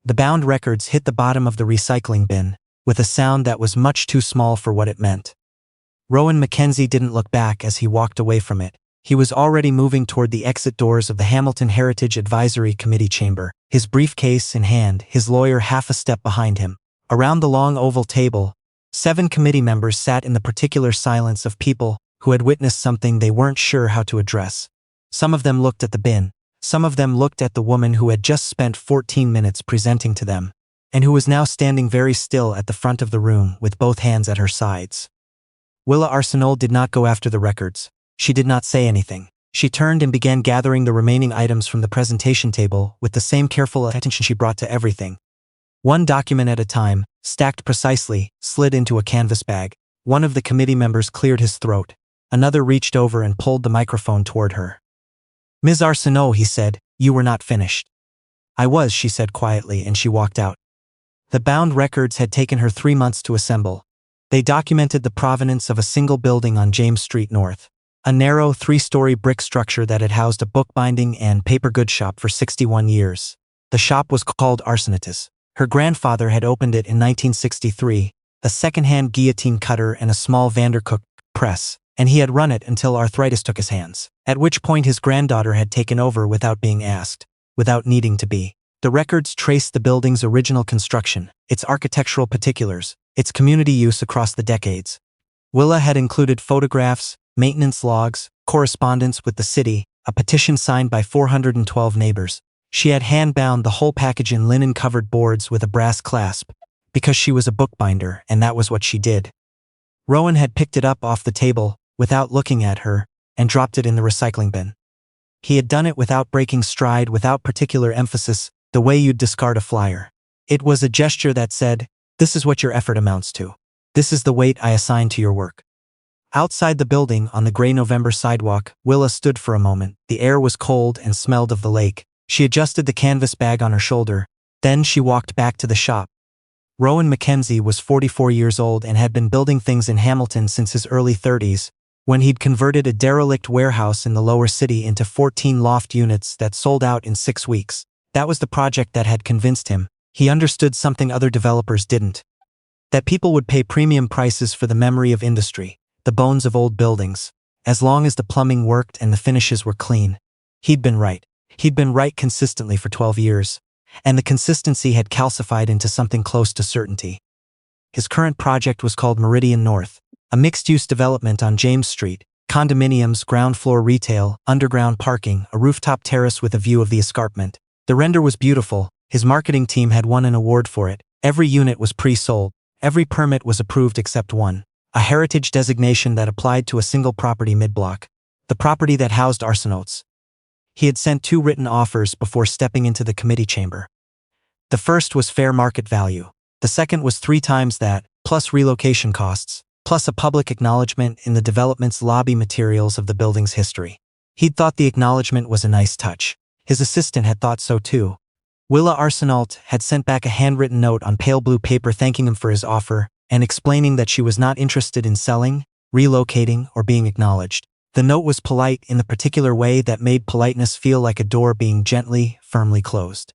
The bound records hit the bottom of the recycling bin, with a sound that was much too small for what it meant. Rowan Mackenzie didn't look back as he walked away from it. He was already moving toward the exit doors of the Hamilton Heritage Advisory Committee chamber, his briefcase in hand, his lawyer half a step behind him. Around the long oval table, 7 committee members sat in the particular silence of people who had witnessed something they weren't sure how to address. Some of them looked at the bin. Some of them looked at the woman who had just spent 14 minutes presenting to them, and who was now standing very still at the front of the room with both hands at her sides. Willa Arsenault did not go after the records. She did not say anything. She turned and began gathering the remaining items from the presentation table with the same careful attention she brought to everything. One document at a time, stacked precisely, slid into a canvas bag. One of the committee members cleared his throat. Another reached over and pulled the microphone toward her. "Ms. Arsenault," he said, "you were not finished." "I was," she said quietly, and she walked out. The bound records had taken her 3 months to assemble. They documented the provenance of a single building on James Street North. A narrow 3-story brick structure that had housed a bookbinding and paper goods shop for 61 years. The shop was called Arsenault's. Her grandfather had opened it in 1963, a second-hand guillotine cutter and a small Vandercook press, and he had run it until arthritis took his hands, at which point his granddaughter had taken over without being asked, without needing to be. The records traced the building's original construction, its architectural particulars, its community use across the decades. Willa had included photographs, maintenance logs, correspondence with the city, a petition signed by 412 neighbors. She had hand-bound the whole package in linen-covered boards with a brass clasp, because she was a bookbinder, and that was what she did. Rowan had picked it up off the table, without looking at her, and dropped it in the recycling bin. He had done it without breaking stride, without particular emphasis, the way you'd discard a flyer. It was a gesture that said, "This is what your effort amounts to. This is the weight I assign to your work." Outside the building, on the gray November sidewalk, Willa stood for a moment. The air was cold and smelled of the lake. She adjusted the canvas bag on her shoulder. Then she walked back to the shop. Rowan Mackenzie was 44 years old and had been building things in Hamilton since his early 30s, when he'd converted a derelict warehouse in the lower city into 14 loft units that sold out in 6 weeks. That was the project that had convinced him. He understood something other developers didn't. That people would pay premium prices for the memory of industry, the bones of old buildings, as long as the plumbing worked and the finishes were clean. He'd been right. He'd been right consistently for 12 years, and the consistency had calcified into something close to certainty. His current project was called Meridian North, a mixed-use development on James Street, condominiums, ground-floor retail, underground parking, a rooftop terrace with a view of the escarpment. The render was beautiful. His marketing team had won an award for it. Every unit was pre-sold. Every permit was approved except one, a heritage designation that applied to a single property mid-block, the property that housed Arsenault's. He had sent 2 written offers before stepping into the committee chamber. The first was fair market value. The second was 3 times that, plus relocation costs, plus a public acknowledgement in the development's lobby materials of the building's history. He'd thought the acknowledgement was a nice touch. His assistant had thought so too. Willa Arsenault had sent back a handwritten note on pale blue paper thanking him for his offer and explaining that she was not interested in selling, relocating, or being acknowledged. The note was polite in the particular way that made politeness feel like a door being gently, firmly closed.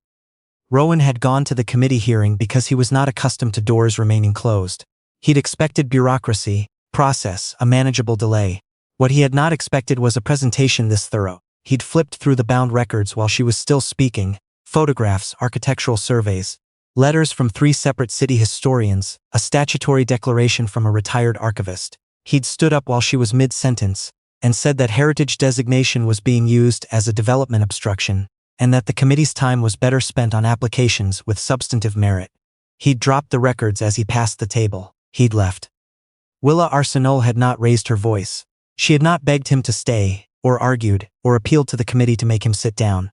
Rowan had gone to the committee hearing because he was not accustomed to doors remaining closed. He'd expected bureaucracy, process, a manageable delay. What he had not expected was a presentation this thorough. He'd flipped through the bound records while she was still speaking, photographs, architectural surveys, letters from 3 separate city historians, a statutory declaration from a retired archivist. He'd stood up while she was mid-sentence and said that heritage designation was being used as a development obstruction and that the committee's time was better spent on applications with substantive merit. He'd dropped the records as he passed the table. He'd left. Willa Arsenault had not raised her voice. She had not begged him to stay, or argued, or appealed to the committee to make him sit down.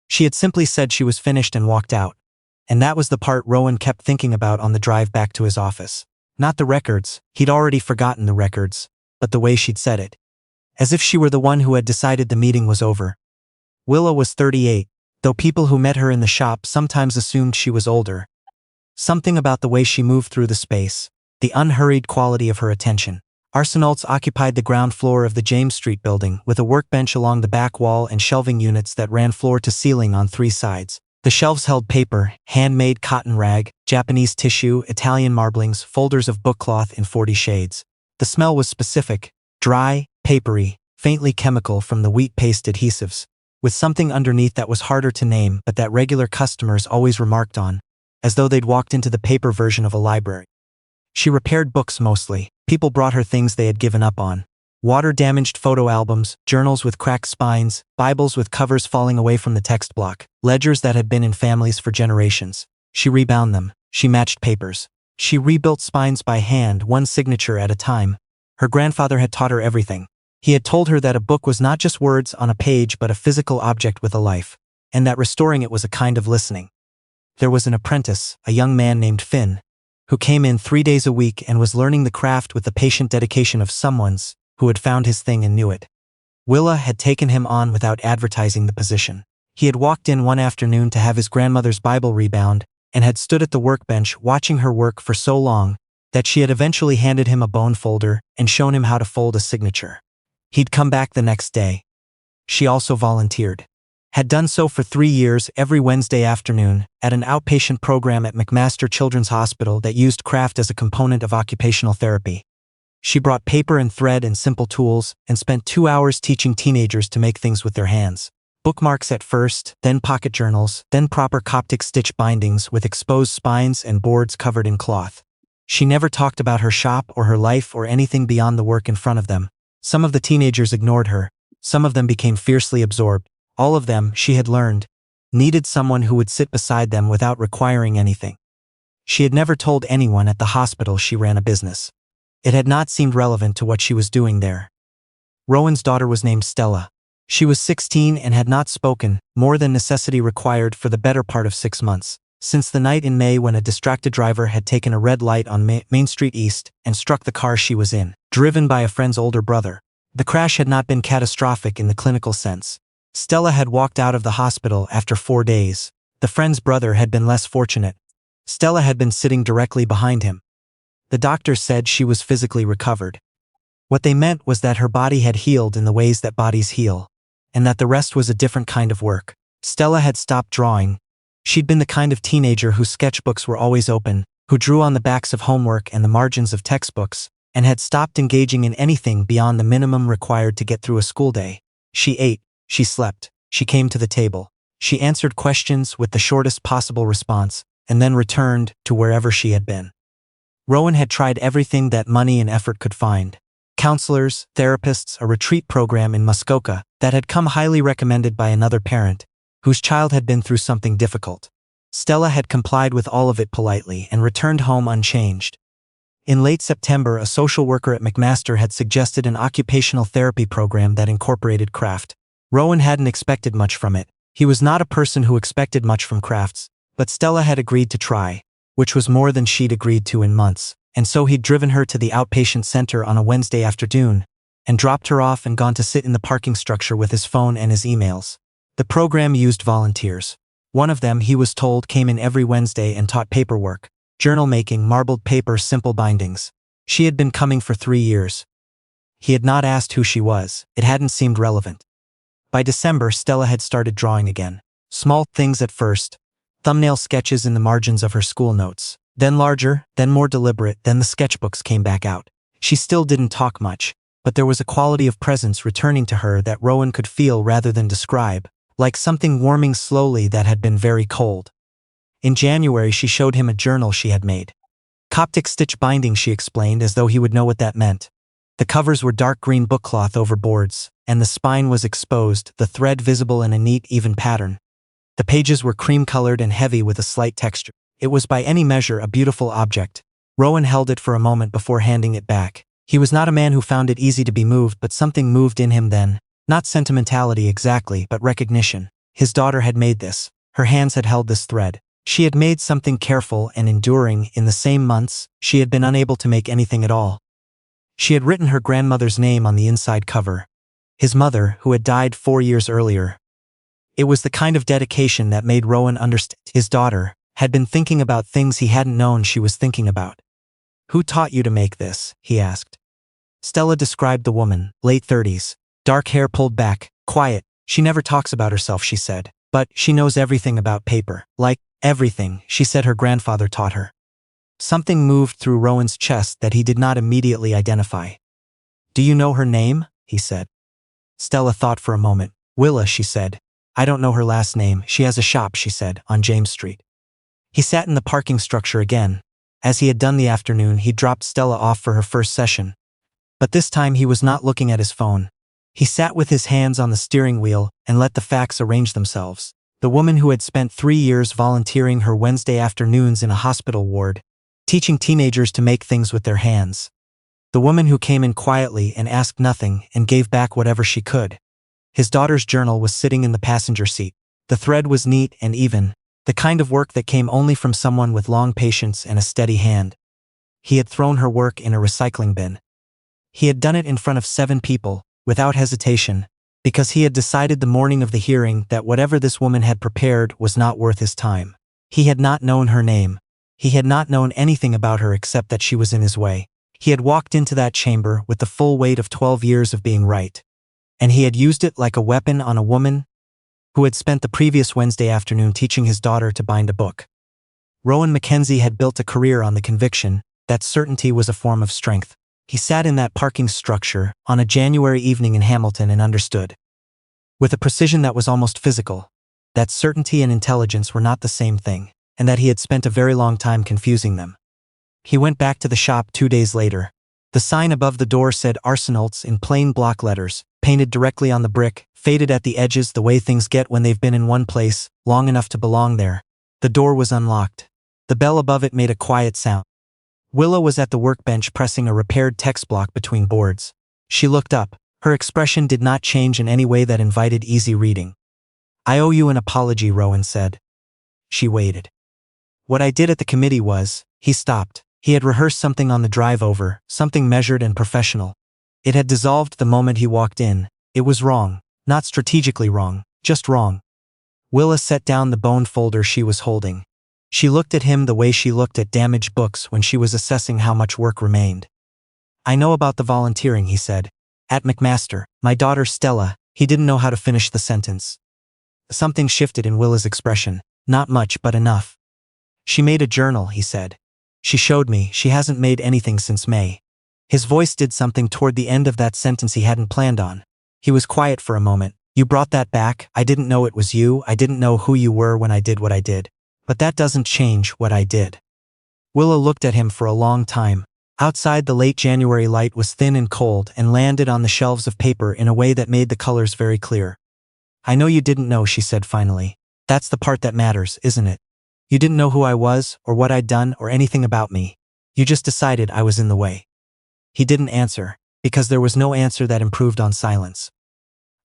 She had simply said she was finished and walked out. And that was the part Rowan kept thinking about on the drive back to his office. Not the records, he'd already forgotten the records, but the way she'd said it. As if she were the one who had decided the meeting was over. Willa was 38, though people who met her in the shop sometimes assumed she was older. Something about the way she moved through the space, the unhurried quality of her attention. Arsenault's occupied the ground floor of the James Street building with a workbench along the back wall and shelving units that ran floor to ceiling on 3 sides. The shelves held paper, handmade cotton rag, Japanese tissue, Italian marblings, folders of bookcloth in 40 shades. The smell was specific, dry, papery, faintly chemical from the wheat paste adhesives, with something underneath that was harder to name but that regular customers always remarked on, as though they'd walked into the paper version of a library. She repaired books mostly. People brought her things they had given up on. Water-damaged photo albums, journals with cracked spines, Bibles with covers falling away from the text block, ledgers that had been in families for generations. She rebound them. She matched papers. She rebuilt spines by hand, one signature at a time. Her grandfather had taught her everything. He had told her that a book was not just words on a page but a physical object with a life, and that restoring it was a kind of listening. There was an apprentice, a young man named Finn, who came in 3 days a week and was learning the craft with the patient dedication of someone's who had found his thing and knew it. Willa had taken him on without advertising the position. He had walked in one afternoon to have his grandmother's Bible rebound and had stood at the workbench watching her work for so long that she had eventually handed him a bone folder and shown him how to fold a signature. He'd come back the next day. She also volunteered. Had done so for 3 years every Wednesday afternoon at an outpatient program at McMaster Children's Hospital that used craft as a component of occupational therapy. She brought paper and thread and simple tools and spent 2 hours teaching teenagers to make things with their hands. Bookmarks at first, then pocket journals, then proper Coptic stitch bindings with exposed spines and boards covered in cloth. She never talked about her shop or her life or anything beyond the work in front of them. Some of the teenagers ignored her. Some of them became fiercely absorbed. All of them, she had learned, needed someone who would sit beside them without requiring anything. She had never told anyone at the hospital she ran a business. It had not seemed relevant to what she was doing there. Rowan's daughter was named Stella. She was 16 and had not spoken, more than necessity required, for the better part of 6 months, since the night in May when a distracted driver had taken a red light on Main Street East and struck the car she was in, driven by a friend's older brother. The crash had not been catastrophic in the clinical sense. Stella had walked out of the hospital after 4 days. The friend's brother had been less fortunate. Stella had been sitting directly behind him. The doctors said she was physically recovered. What they meant was that her body had healed in the ways that bodies heal, and that the rest was a different kind of work. Stella had stopped drawing. She'd been the kind of teenager whose sketchbooks were always open, who drew on the backs of homework and the margins of textbooks, and had stopped engaging in anything beyond the minimum required to get through a school day. She ate, she slept, she came to the table. She answered questions with the shortest possible response, and then returned to wherever she had been. Rowan had tried everything that money and effort could find. Counselors, therapists, a retreat program in Muskoka that had come highly recommended by another parent, whose child had been through something difficult. Stella had complied with all of it politely and returned home unchanged. In late September, a social worker at McMaster had suggested an occupational therapy program that incorporated craft. Rowan hadn't expected much from it. He was not a person who expected much from crafts, but Stella had agreed to try, which was more than she'd agreed to in months, and so he'd driven her to the outpatient center on a Wednesday afternoon and dropped her off and gone to sit in the parking structure with his phone and his emails. The program used volunteers. One of them, he was told, came in every Wednesday and taught paperwork, journal making, marbled paper, simple bindings. She had been coming for 3 years. He had not asked who she was. It hadn't seemed relevant. By December, Stella had started drawing again. Small things at first. Thumbnail sketches in the margins of her school notes. Then larger, then more deliberate, then the sketchbooks came back out. She still didn't talk much, but there was a quality of presence returning to her that Rowan could feel rather than describe, like something warming slowly that had been very cold. In January, she showed him a journal she had made. Coptic stitch binding, she explained, as though he would know what that meant. The covers were dark green bookcloth over boards, and the spine was exposed, the thread visible in a neat, even pattern. The pages were cream-colored and heavy with a slight texture. It was by any measure a beautiful object. Rowan held it for a moment before handing it back. He was not a man who found it easy to be moved, but something moved in him then. Not sentimentality exactly, but recognition. His daughter had made this. Her hands had held this thread. She had made something careful and enduring. In the same months, she had been unable to make anything at all. She had written her grandmother's name on the inside cover. His mother, who had died 4 years earlier. It was the kind of dedication that made Rowan understand. His daughter had been thinking about things he hadn't known she was thinking about. "Who taught you to make this?" he asked. Stella described the woman, late 30s, dark hair pulled back, quiet. "She never talks about herself," she said. But she knows everything about paper. Like, everything, she said her grandfather taught her. Something moved through Rowan's chest that he did not immediately identify. Do you know her name? He said. Stella thought for a moment. Willa, she said. I don't know her last name. She has a shop, she said, on James Street. He sat in the parking structure again. As he had done the afternoon, he dropped Stella off for her first session. But this time he was not looking at his phone. He sat with his hands on the steering wheel and let the facts arrange themselves. The woman who had spent 3 years volunteering her Wednesday afternoons in a hospital ward, teaching teenagers to make things with their hands. The woman who came in quietly and asked nothing and gave back whatever she could. His daughter's journal was sitting in the passenger seat. The thread was neat and even, the kind of work that came only from someone with long patience and a steady hand. He had thrown her work in a recycling bin. He had done it in front of 7 people, without hesitation, because he had decided the morning of the hearing that whatever this woman had prepared was not worth his time. He had not known her name. He had not known anything about her except that she was in his way. He had walked into that chamber with the full weight of 12 years of being right. And he had used it like a weapon on a woman who had spent the previous Wednesday afternoon teaching his daughter to bind a book. Rowan Mackenzie had built a career on the conviction that certainty was a form of strength. He sat in that parking structure on a January evening in Hamilton and understood, with a precision that was almost physical, that certainty and intelligence were not the same thing, and that he had spent a very long time confusing them. He went back to the shop 2 days later. The sign above the door said Arsenault's in plain block letters, painted directly on the brick, faded at the edges the way things get when they've been in one place long enough to belong there. The door was unlocked. The bell above it made a quiet sound. Willa was at the workbench pressing a repaired text block between boards. She looked up. Her expression did not change in any way that invited easy reading. I owe you an apology, Rowan said. She waited. What I did at the committee was, he stopped. He had rehearsed something on the drive over, something measured and professional. It had dissolved the moment he walked in. It was wrong. Not strategically wrong, just wrong. Willa set down the bone folder she was holding. She looked at him the way she looked at damaged books when she was assessing how much work remained. I know about the volunteering, he said. At McMaster, my daughter Stella, he didn't know how to finish the sentence. Something shifted in Willa's expression. Not much, but enough. She made a journal, he said. She showed me. She hasn't made anything since May. His voice did something toward the end of that sentence he hadn't planned on. He was quiet for a moment. You brought that back. I didn't know it was you. I didn't know who you were when I did what I did. But that doesn't change what I did. Willa looked at him for a long time. Outside, the late January light was thin and cold and landed on the shelves of paper in a way that made the colors very clear. I know you didn't know, she said finally. That's the part that matters, isn't it? You didn't know who I was, or what I'd done, or anything about me. You just decided I was in the way. He didn't answer, because there was no answer that improved on silence.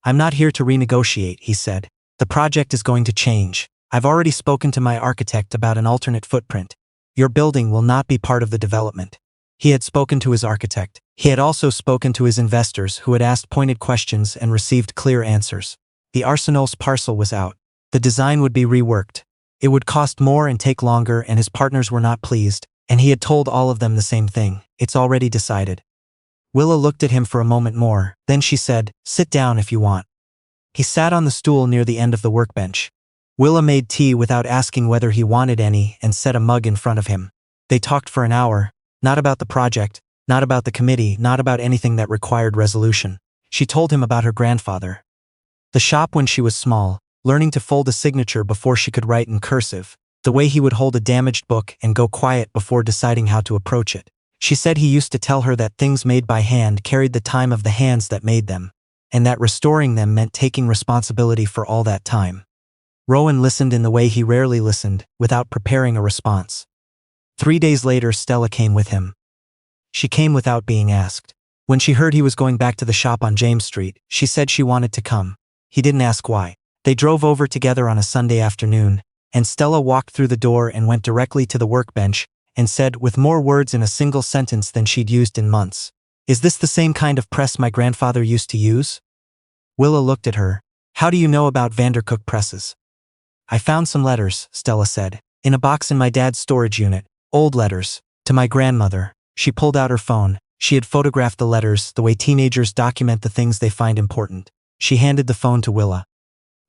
I'm not here to renegotiate, he said. The project is going to change. I've already spoken to my architect about an alternate footprint. Your building will not be part of the development. He had spoken to his architect. He had also spoken to his investors who had asked pointed questions and received clear answers. The Arsenault's parcel was out. The design would be reworked. It would cost more and take longer, and his partners were not pleased, and he had told all of them the same thing. It's already decided. Willa looked at him for a moment more, then she said, sit down if you want. He sat on the stool near the end of the workbench. Willa made tea without asking whether he wanted any and set a mug in front of him. They talked for an hour, not about the project, not about the committee, not about anything that required resolution. She told him about her grandfather. The shop when she was small, learning to fold a signature before she could write in cursive, the way he would hold a damaged book and go quiet before deciding how to approach it. She said he used to tell her that things made by hand carried the time of the hands that made them, and that restoring them meant taking responsibility for all that time. Rowan listened in the way he rarely listened, without preparing a response. 3 days later, Stella came with him. She came without being asked. When she heard he was going back to the shop on James Street, she said she wanted to come. He didn't ask why. They drove over together on a Sunday afternoon, and Stella walked through the door and went directly to the workbench and said, with more words in a single sentence than she'd used in months, "Is this the same kind of press my grandfather used to use?" Willa looked at her. How do you know about Vandercook presses? I found some letters, Stella said, in a box in my dad's storage unit, old letters, to my grandmother. She pulled out her phone. She had photographed the letters the way teenagers document the things they find important. She handed the phone to Willa.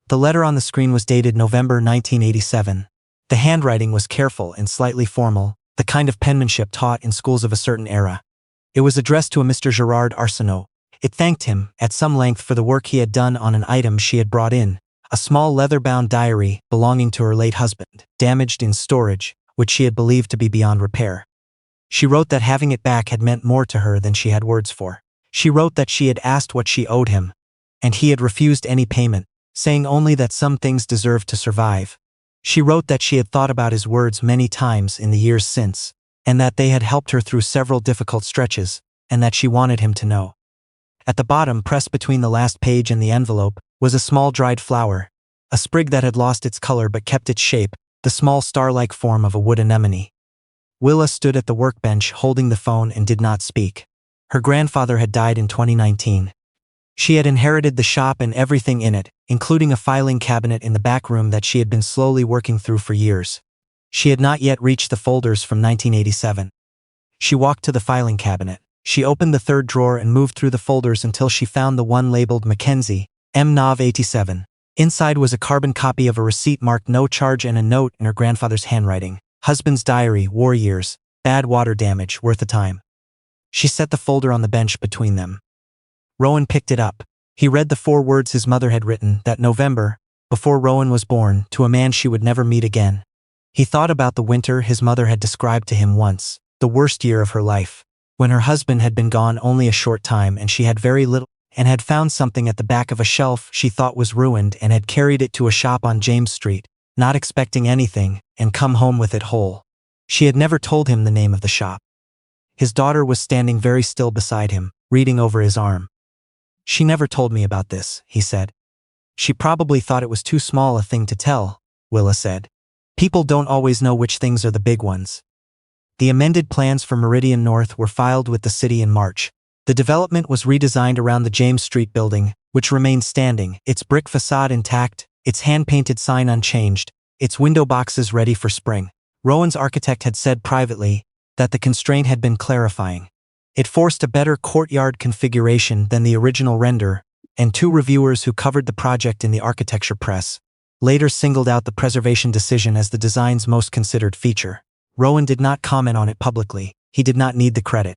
The letter on the screen was dated November 1987. The handwriting was careful and slightly formal, the kind of penmanship taught in schools of a certain era. It was addressed to a Mr. Gerard Arsenault. It thanked him, at some length, for the work he had done on an item she had brought in, a small leather-bound diary belonging to her late husband, damaged in storage, which she had believed to be beyond repair. She wrote that having it back had meant more to her than she had words for. She wrote that she had asked what she owed him, and he had refused any payment, saying only that some things deserved to survive. She wrote that she had thought about his words many times in the years since, and that they had helped her through several difficult stretches, and that she wanted him to know. At the bottom, pressed between the last page and the envelope, was a small dried flower, a sprig that had lost its color but kept its shape, the small star-like form of a wood anemone. Willa stood at the workbench holding the phone and did not speak. Her grandfather had died in 2019. She had inherited the shop and everything in it, including a filing cabinet in the back room that she had been slowly working through for years. She had not yet reached the folders from 1987. She walked to the filing cabinet. She opened the third drawer and moved through the folders until she found the one labeled Mackenzie, M. 87. Inside was a carbon copy of a receipt marked no charge and a note in her grandfather's handwriting. Husband's diary, war years, bad water damage, worth the time. She set the folder on the bench between them. Rowan picked it up. He read the 4 words his mother had written that November, before Rowan was born, to a man she would never meet again. He thought about the winter his mother had described to him once, the worst year of her life, when her husband had been gone only a short time and she had very little, and had found something at the back of a shelf she thought was ruined and had carried it to a shop on James Street, not expecting anything, and come home with it whole. She had never told him the name of the shop. His daughter was standing very still beside him, reading over his arm. "She never told me about this," he said. "She probably thought it was too small a thing to tell," Willa said. "People don't always know which things are the big ones." The amended plans for Meridian North were filed with the city in March. The development was redesigned around the James Street building, which remained standing, its brick facade intact, its hand-painted sign unchanged, its window boxes ready for spring. Rowan's architect had said privately that the constraint had been clarifying. It forced a better courtyard configuration than the original render, and 2 reviewers who covered the project in the architecture press later singled out the preservation decision as the design's most considered feature. Rowan did not comment on it publicly. He did not need the credit.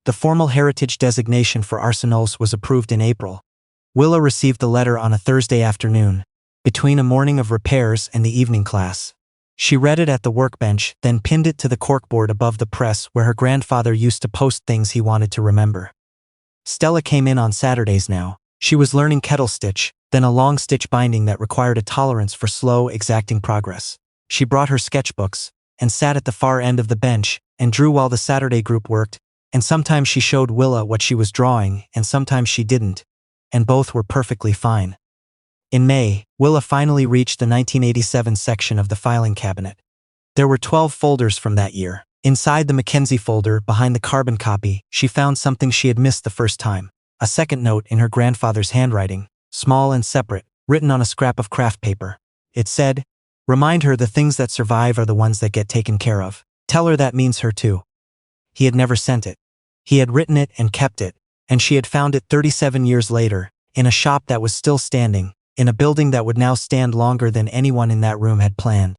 The formal heritage designation for Arsenault was approved in April. Willa received the letter on a Thursday afternoon, between a morning of repairs and the evening class. She read it at the workbench, then pinned it to the corkboard above the press where her grandfather used to post things he wanted to remember. Stella came in on Saturdays now. She was learning kettle stitch, then a long stitch binding that required a tolerance for slow, exacting progress. She brought her sketchbooks, and sat at the far end of the bench, and drew while the Saturday group worked, and sometimes she showed Willa what she was drawing, and sometimes she didn't, and both were perfectly fine. In May, Willa finally reached the 1987 section of the filing cabinet. There were 12 folders from that year. Inside the Mackenzie folder, behind the carbon copy, she found something she had missed the first time. A second note in her grandfather's handwriting, small and separate, written on a scrap of craft paper. It said, "Remind her the things that survive are the ones that get taken care of. Tell her that means her too." He had never sent it. He had written it and kept it, and she had found it 37 years later, in a shop that was still standing, in a building that would now stand longer than anyone in that room had planned.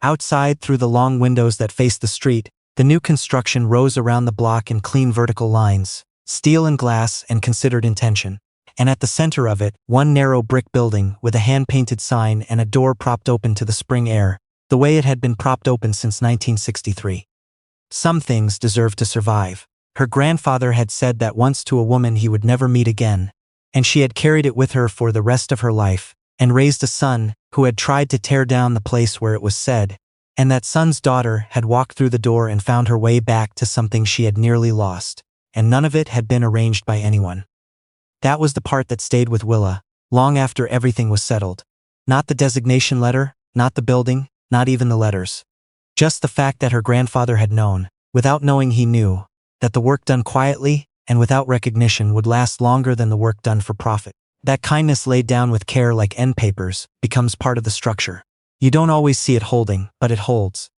Outside, through the long windows that faced the street, the new construction rose around the block in clean vertical lines, steel and glass and considered intention. And at the center of it, one narrow brick building with a hand-painted sign and a door propped open to the spring air, the way it had been propped open since 1963. Some things deserve to survive. Her grandfather had said that once to a woman he would never meet again, and she had carried it with her for the rest of her life, and raised a son who had tried to tear down the place where it was said, and that son's daughter had walked through the door and found her way back to something she had nearly lost, and none of it had been arranged by anyone. That was the part that stayed with Willa, long after everything was settled. Not the designation letter, not the building, not even the letters. Just the fact that her grandfather had known, without knowing he knew, that the work done quietly and without recognition would last longer than the work done for profit. That kindness laid down with care like end papers becomes part of the structure. You don't always see it holding, but it holds.